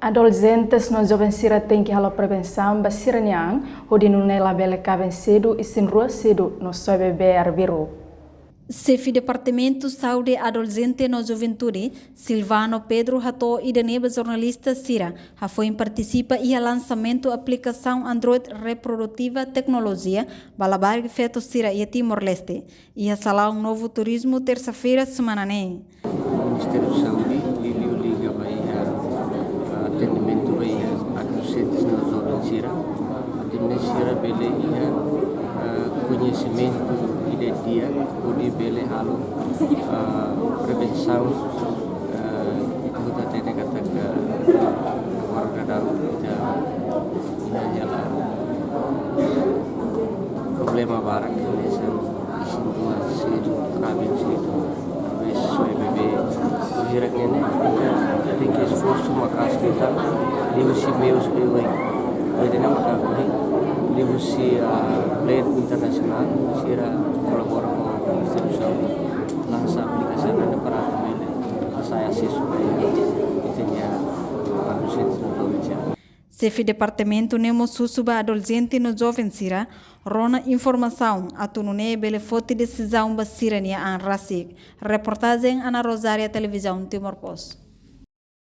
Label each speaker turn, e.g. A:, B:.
A: Adolescentes no jovem sira tem que halo prevenção basira niang hodi nune labele caben cedo e sin rua cedo no sobe ber viru.
B: Chefe Departamento Saúde Adolescente no Juventude, Silvano Pedro Hato e Daneba jornalista Sira, foi participa e lançamento aplicação Android reprodutiva tecnologia, balabar feito Sira e Timor-Leste, e a salão novo turismo terça-feira semana né.
C: O Ministério da Saúde liga vai atendimento vai adolescentes na zona Sira, atendimento Sira bele conhecimento dia pode bele halo prevenção itu tadi kata warga dalam kita inilah problema barak Indonesia situ kabin situ wis bebe diraknya ne jadi ke esforço makas kita diusi meus eu jadi nama kami diusi plan internasional sira colabora com o Ministério da Saúde lança aplicação para saya supaya tenha adolescentes no Indonesia.
B: Chefe Departamento Nemo Susuba Adolescente no Jovem Sira, rona informação a tunune bele foto decisão basirania an rasik. Reportagem Ana Rosária Televisão Timor Post.